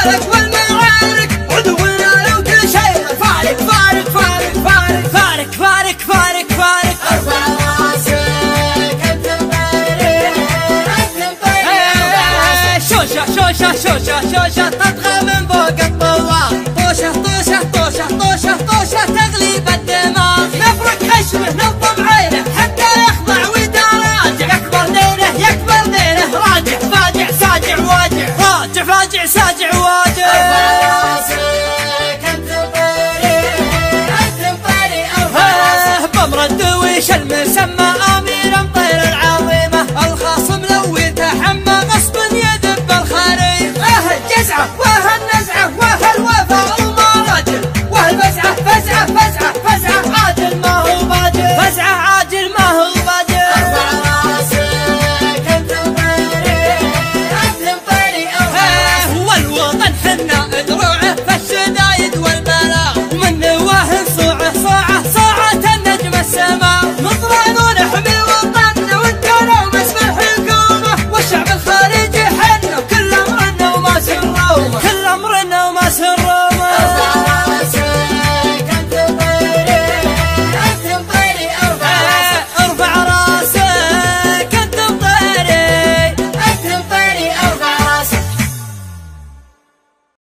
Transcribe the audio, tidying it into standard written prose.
المعارك والمعارك عدونا لو كل شيء فارق فارق فارق فارق فارق فارق فارق فارق ارفع راسك انت مطيرين انت مطيرين شوشة شوشة شوشة شوشة تطغى من فوق الطوال طوشة طوشة طوشة طوشة طوشة تغلي بالدماغ نفرك خشمه نلطم عين